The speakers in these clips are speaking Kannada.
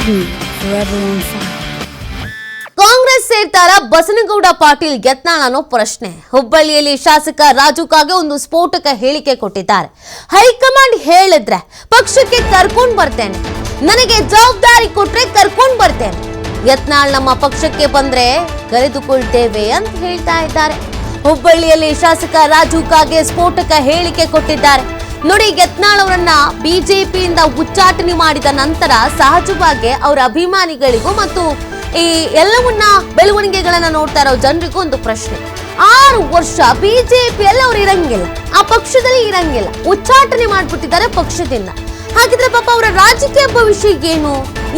TV, forever on fire. Congress ಸೇರ್ತಾರ Basanagouda Patil Yatnal ಅನ್ನೋ ಪ್ರಶ್ನೆ. ಹುಬ್ಬಳ್ಳಿಯಲ್ಲಿ ಶಾಸಕ ರಾಜು ಕಾಗೆ ಒಂದು ಸ್ಫೋಟಕ ಹೇಳಿಕೆ ಕೊಟ್ಟಿದ್ದಾರೆ. ಹೈಕಮಾಂಡ್ ಹೇಳಿದ್ರೆ ಪಕ್ಷಕ್ಕೆ ಕರ್ಕೊಂಡ್ ಬರ್ತೇನೆ, ನನಗೆ ಜವಾಬ್ದಾರಿ ಕೊಟ್ರೆ ಕರ್ಕೊಂಡ್ ಬರ್ತೇನೆ, ಯತ್ನಾಳ್ ನಮ್ಮ ಪಕ್ಷಕ್ಕೆ ಬಂದ್ರೆ ಕರೆದುಕೊಳ್ತೇವೆ ಅಂತ ಹೇಳ್ತಾ ಇದ್ದಾರೆ. ಹುಬ್ಬಳ್ಳಿಯಲ್ಲಿ ಶಾಸಕ ರಾಜು ಕಾಗೆ ಸ್ಫೋಟಕ ಹೇಳಿಕೆ ಕೊಟ್ಟಿದ್ದಾರೆ. ನೋಡಿ, ಯತ್ನಾಳ್ ಅವರನ್ನ ಬಿಜೆಪಿಯಿಂದ ಉಚ್ಚಾಟನೆ ಮಾಡಿದ ನಂತರ ಸಹಜವಾಗಿ ಅವರ ಅಭಿಮಾನಿಗಳಿಗೂ ಮತ್ತು ಈ ಎಲ್ಲವನ್ನ ಬೆಳವಣಿಗೆಗಳನ್ನ ನೋಡ್ತಾ ಇರೋ ಜನರಿಗೂ ಒಂದು ಪ್ರಶ್ನೆ. 6 ವರ್ಷ ಬಿಜೆಪಿಯಲ್ಲಿ ಅವ್ರು ಇರಂಗಿಲ್ಲ, ಆ ಪಕ್ಷದಲ್ಲಿ ಇರಂಗಿಲ್ಲ, ಉಚ್ಚಾಟನೆ ಮಾಡ್ಬಿಟ್ಟಿದ್ದಾರೆ ಪಕ್ಷದಿಂದ. ಹಾಗಿದ್ರೆ ಪಾಪ ಅವರ ರಾಜಕೀಯ ಭವಿಷ್ಯ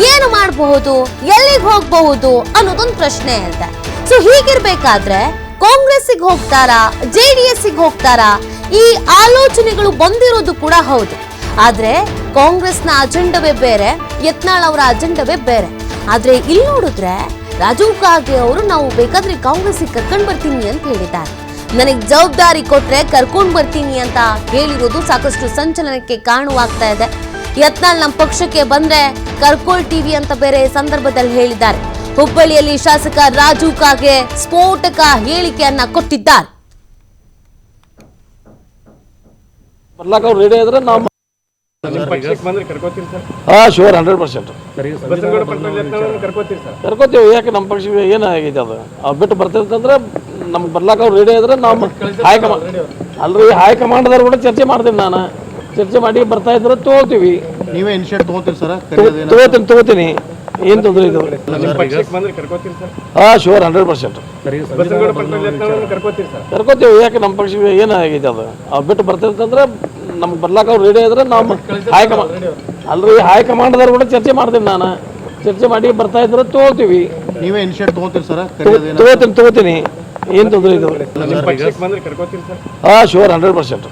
ಏನು ಮಾಡಬಹುದು, ಎಲ್ಲಿಗೆ ಹೋಗಬಹುದು ಅನ್ನೋದೊಂದು ಪ್ರಶ್ನೆ ಇರುತ್ತೆ. ಸೊ ಹೀಗಿರ್ಬೇಕಾದ್ರೆ ಕಾಂಗ್ರೆಸ್ಸಿಗೆ ಹೋಗ್ತಾರಾ, JDS-ಗೆ ಹೋಗ್ತಾರಾ? ಈ ಆಲೋಚನೆಗಳು ಬಂದಿರೋದು ಕೂಡ ಹೌದು. ಆದ್ರೆ ಕಾಂಗ್ರೆಸ್ನ ಅಜೆಂಡವೇ ಬೇರೆ, ಯತ್ನಾಳ್ ಅವರ ಅಜೆಂಡವೇ ಬೇರೆ. ಆದ್ರೆ ಇಲ್ಲಿ ನೋಡಿದ್ರೆ ರಾಜು ಕಾಗೆ ಅವರು ನಾವು ಬೇಕಾದ್ರೆ ಕಾಂಗ್ರೆಸ್ಗೆ ಕರ್ಕೊಂಡ್ ಬರ್ತೀನಿ ಅಂತ ಹೇಳಿದ್ದಾರೆ. ನನಗೆ ಜವಾಬ್ದಾರಿ ಕೊಟ್ರೆ ಕರ್ಕೊಂಡ್ ಬರ್ತೀನಿ ಅಂತ ಹೇಳಿರೋದು ಸಾಕಷ್ಟು ಸಂಚಲನಕ್ಕೆ ಕಾರಣವಾಗ್ತಾ ಇದೆ. ಯತ್ನಾಳ್ ನಮ್ಮ ಪಕ್ಷಕ್ಕೆ ಬಂದ್ರೆ ಕರ್ಕೊಳ್ತೀವಿ ಅಂತ ಬೇರೆ ಸಂದರ್ಭದಲ್ಲಿ ಹೇಳಿದ್ದಾರೆ. ಹುಬ್ಬಳ್ಳಿಯಲ್ಲಿ ಶಾಸಕ ರಾಜು ಕಾಗೆ ಸ್ಫೋಟಕ ಹೇಳಿಕೆಯನ್ನ ಕೊಟ್ಟಿದ್ದಾರೆ. ರೆಡಿ ಆದ್ರೆ ನಾವು ಶೋರ್ 100% ಕರ್ಕೋತೀವಿ. ಯಾಕೆ ನಮ್ಮ ಪಕ್ಷಕ್ಕೆ ಏನಾಗಿದೆ ಅದು ಬಿಟ್ಟು ಬರ್ತಿರ್ತಂದ್ರೆ ನಮ್ಗೆ ಬರ್ಲಾಕ ಅವ್ರು ರೆಡಿ ಆದ್ರೆ ನಾವು ಹೈಕಮಾಂಡ್ದವ್ರು ಕೂಡ ಚರ್ಚೆ ಮಾಡ್ತೀನಿ. ನಾನು ಚರ್ಚೆ ಮಾಡಿ ಬರ್ತಾ ಇದ್ರೆ ತಗೋತೀವಿ. ನೀವೇ ಇನಿಷಿಯೇಟ್ ತಗೋತೀರಿ ಸರ್? ತಗೋತೀನಿ, ಏನ್ ತೊಂದರೆ ಇದು? ಶೋರ್ 100% ಕರ್ಕೋತೀವಿ. ಯಾಕೆ ನಮ್ಮ ಪಕ್ಷಕ್ಕೆ ಏನಾಗಿದೆ ಅದು ಬಿಟ್ಟು ಬರ್ತಿರ್ತಂದ್ರೆ ನಮ್ಗೆ ಬರ್ಲಾಕ ಅವ್ರು ರೆಡಿ ಆದ್ರೆ ನಾವು ಹೈಕಮಾಂಡ್ದವ್ರು ಕೂಡ ಚರ್ಚೆ ಮಾಡ್ತೀನಿ. ನಾನು ಚರ್ಚೆ ಮಾಡಿ ಬರ್ತಾ ಇದ್ರೆ ತಗೋತೀವಿ. ನೀವೇ ಇನಿಷಿಯೇಟ್ ತಗೋತೀರಿ ಸರ್? ತಗೋತೀನಿ, ಏನ್ ತೊಂದರೆ ಇದು? ಶೋರ್ 100%